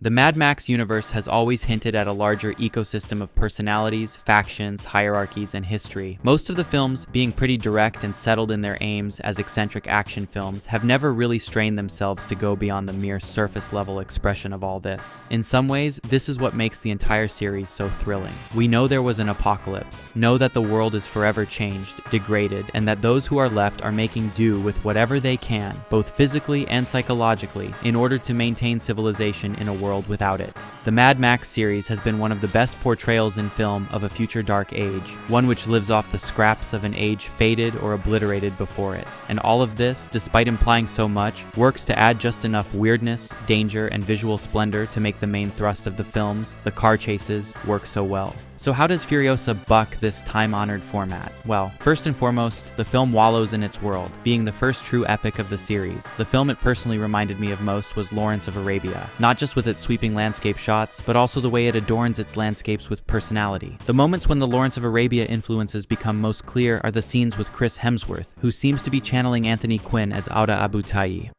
The Mad Max universe has always hinted at a larger ecosystem of personalities, factions, hierarchies, and history. Most of the films, being pretty direct and settled in their aims as eccentric action films, have never really strained themselves to go beyond the mere surface-level expression of all this. In some ways, this is what makes the entire series so thrilling. We know there was an apocalypse, know that the world is forever changed, degraded, and that those who are left are making do with whatever they can, both physically and psychologically, in order to maintain civilization in a world without it. The Mad Max series has been one of the best portrayals in film of a future dark age, one which lives off the scraps of an age faded or obliterated before it. And all of this, despite implying so much, works to add just enough weirdness, danger, and visual splendor to make the main thrust of the films, the car chases, work so well. So how does Furiosa buck this time-honored format? Well, first and foremost, the film wallows in its world. Being the first true epic of the series, the film it personally reminded me of most was Lawrence of Arabia. Not just with its sweeping landscape shots, but also the way it adorns its landscapes with personality. The moments when the Lawrence of Arabia influences become most clear are the scenes with Chris Hemsworth, who seems to be channeling Anthony Quinn as Auda Abu Tayi.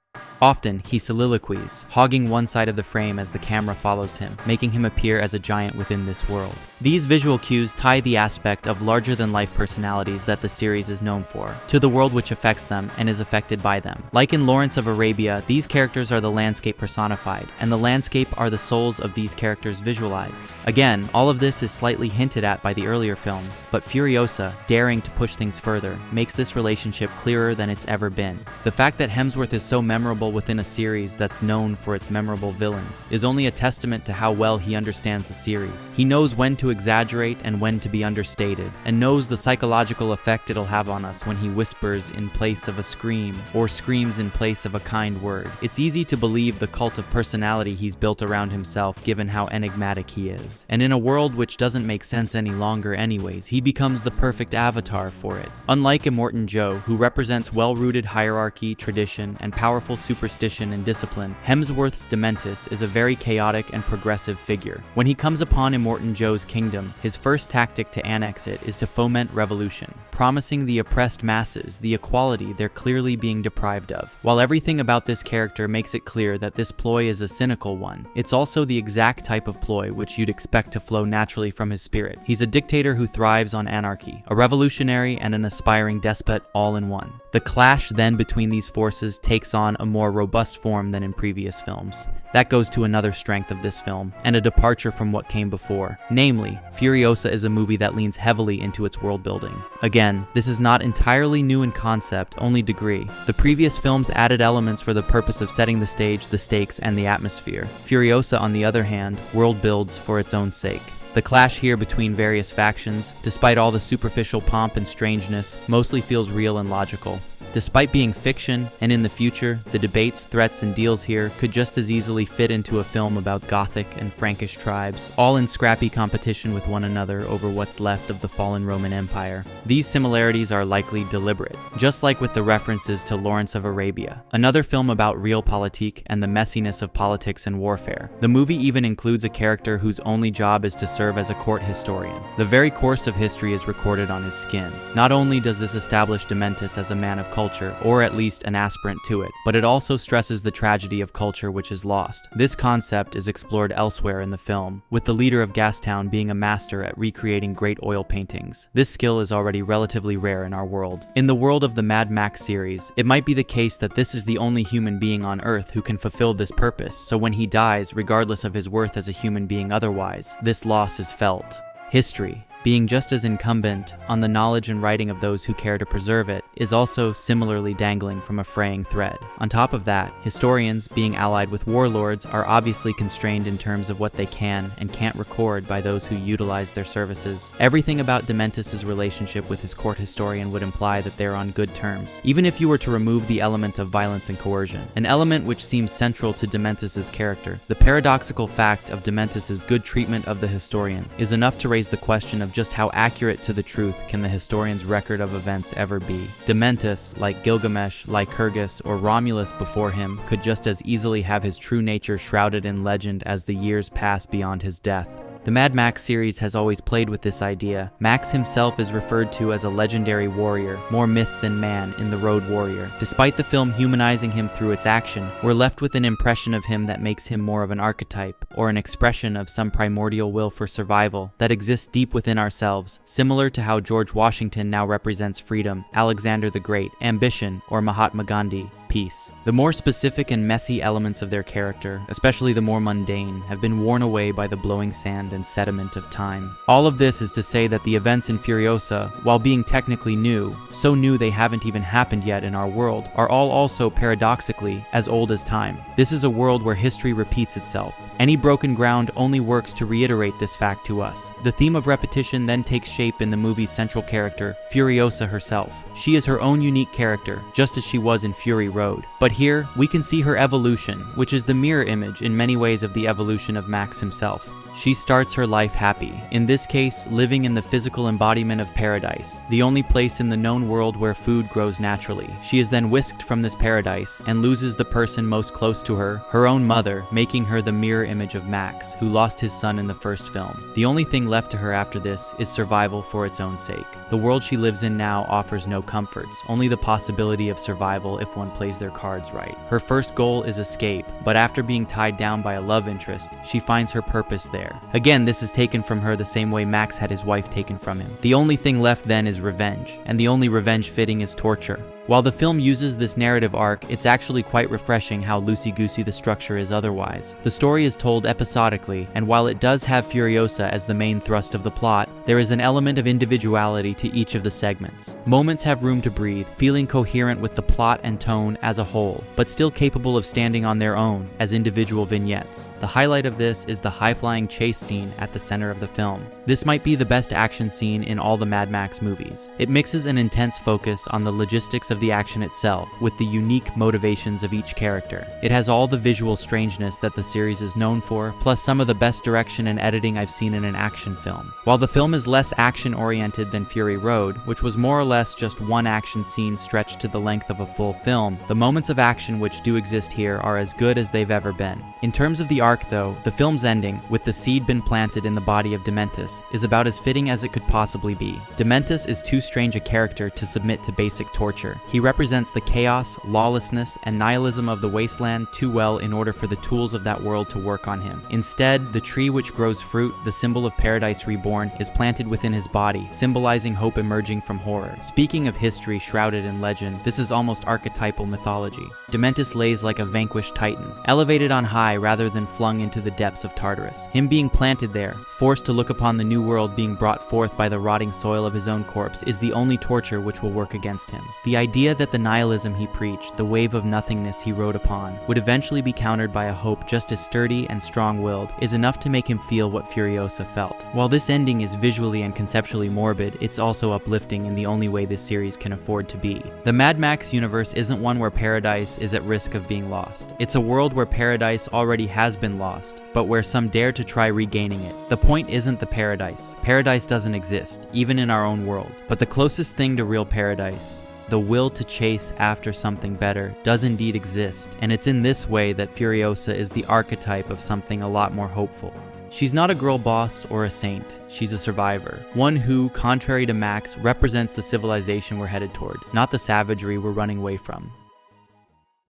Often, he soliloquies, hogging one side of the frame as the camera follows him, making him appear as a giant within this world. These visual cues tie the aspect of larger-than-life personalities that the series is known for, to the world which affects them and is affected by them. Like in Lawrence of Arabia, these characters are the landscape personified, and the landscape are the souls of these characters visualized. Again, all of this is slightly hinted at by the earlier films, but Furiosa, daring to push things further, makes this relationship clearer than it's ever been. The fact that Hemsworth is so memorable within a series that's known for its memorable villains is only a testament to how well he understands the series. He knows when to exaggerate and when to be understated, and knows the psychological effect it'll have on us when he whispers in place of a scream, or screams in place of a kind word. It's easy to believe the cult of personality he's built around himself given how enigmatic he is. And in a world which doesn't make sense any longer anyways, he becomes the perfect avatar for it. Unlike Immortan Joe, who represents well-rooted hierarchy, tradition, and powerful superstition and discipline, Hemsworth's Dementis is a very chaotic and progressive figure. When he comes upon Immortan Joe's kingdom, his first tactic to annex it is to foment revolution, promising the oppressed masses the equality they're clearly being deprived of. While everything about this character makes it clear that this ploy is a cynical one, it's also the exact type of ploy which you'd expect to flow naturally from his spirit. He's a dictator who thrives on anarchy, a revolutionary and an aspiring despot all in one. The clash then between these forces takes on a more robust form than in previous films. That goes to another strength of this film, and a departure from what came before. Namely, Furiosa is a movie that leans heavily into its world building. Again, this is not entirely new in concept, only degree. The previous films added elements for the purpose of setting the stage, the stakes, and the atmosphere. Furiosa, on the other hand, world builds for its own sake. The clash here between various factions, despite all the superficial pomp and strangeness, mostly feels real and logical. Despite being fiction, and in the future, the debates, threats, and deals here could just as easily fit into a film about Gothic and Frankish tribes, all in scrappy competition with one another over what's left of the fallen Roman Empire. These similarities are likely deliberate, just like with the references to Lawrence of Arabia, another film about realpolitik and the messiness of politics and warfare. The movie even includes a character whose only job is to serve as a court historian. The very course of history is recorded on his skin. Not only does this establish Dementis as a man of culture, or at least an aspirant to it, but it also stresses the tragedy of culture which is lost. This concept is explored elsewhere in the film, with the leader of Gastown being a master at recreating great oil paintings. This skill is already relatively rare in our world. In the world of the Mad Max series, it might be the case that this is the only human being on Earth who can fulfill this purpose, so when he dies, regardless of his worth as a human being otherwise, this loss is felt. History, being just as incumbent on the knowledge and writing of those who care to preserve it, is also similarly dangling from a fraying thread. On top of that, historians, being allied with warlords, are obviously constrained in terms of what they can and can't record by those who utilize their services. Everything about Dementis' relationship with his court historian would imply that they're on good terms, even if you were to remove the element of violence and coercion, an element which seems central to Dementis' character. The paradoxical fact of Dementis' good treatment of the historian is enough to raise the question of just how accurate to the truth can the historian's record of events ever be. Dementis, like Gilgamesh, Lycurgus, or Romulus before him, could just as easily have his true nature shrouded in legend as the years pass beyond his death. The Mad Max series has always played with this idea. Max himself is referred to as a legendary warrior, more myth than man in The Road Warrior. Despite the film humanizing him through its action, we're left with an impression of him that makes him more of an archetype, or an expression of some primordial will for survival that exists deep within ourselves, similar to how George Washington now represents freedom, Alexander the Great, ambition, or Mahatma Gandhi, peace. The more specific and messy elements of their character, especially the more mundane, have been worn away by the blowing sand and sediment of time. All of this is to say that the events in Furiosa, while being technically new, so new they haven't even happened yet in our world, are all also paradoxically as old as time. This is a world where history repeats itself. Any broken ground only works to reiterate this fact to us. The theme of repetition then takes shape in the movie's central character, Furiosa herself. She is her own unique character, just as she was in Fury Road. But here, we can see her evolution, which is the mirror image in many ways of the evolution of Max himself. She starts her life happy, in this case, living in the physical embodiment of paradise, the only place in the known world where food grows naturally. She is then whisked from this paradise and loses the person most close to her, her own mother, making her the mirror image of Max, who lost his son in the first film. The only thing left to her after this is survival for its own sake. The world she lives in now offers no comforts, only the possibility of survival if one plays their cards right. Her first goal is escape, but after being tied down by a love interest, she finds her purpose there. Again, this is taken from her the same way Max had his wife taken from him. The only thing left then is revenge, and the only revenge fitting is torture. While the film uses this narrative arc, it's actually quite refreshing how loosey-goosey the structure is otherwise. The story is told episodically, and while it does have Furiosa as the main thrust of the plot, there is an element of individuality to each of the segments. Moments have room to breathe, feeling coherent with the plot and tone as a whole, but still capable of standing on their own as individual vignettes. The highlight of this is the high-flying chase scene at the center of the film. This might be the best action scene in all the Mad Max movies. It mixes an intense focus on the logistics of the action itself with the unique motivations of each character. It has all the visual strangeness that the series is known for, plus some of the best direction and editing I've seen in an action film. While the film is less action-oriented than Fury Road, which was more or less just one action scene stretched to the length of a full film, the moments of action which do exist here are as good as they've ever been. In terms of the arc though, the film's ending, with the seed been planted in the body of Dementus, is about as fitting as it could possibly be. Dementus is too strange a character to submit to basic torture. He represents the chaos, lawlessness, and nihilism of the wasteland too well in order for the tools of that world to work on him. Instead, the tree which grows fruit, the symbol of paradise reborn, is planted within his body, symbolizing hope emerging from horror. Speaking of history shrouded in legend, this is almost archetypal mythology. Dementus lays like a vanquished titan, elevated on high rather than flung into the depths of Tartarus. Him being planted there, forced to look upon the new world being brought forth by the rotting soil of his own corpse, is the only torture which will work against him. The idea that the nihilism he preached, the wave of nothingness he rode upon, would eventually be countered by a hope just as sturdy and strong-willed is enough to make him feel what Furiosa felt. While this ending is visually and conceptually morbid, it's also uplifting in the only way this series can afford to be. The Mad Max universe isn't one where paradise is at risk of being lost. It's a world where paradise already has been lost, but where some dare to try regaining it. The point isn't the paradise. Paradise doesn't exist, even in our own world. But the closest thing to real paradise, the will to chase after something better, does indeed exist, and it's in this way that Furiosa is the archetype of something a lot more hopeful. She's not a girl boss or a saint, she's a survivor. One who, contrary to Max, represents the civilization we're headed toward, not the savagery we're running away from.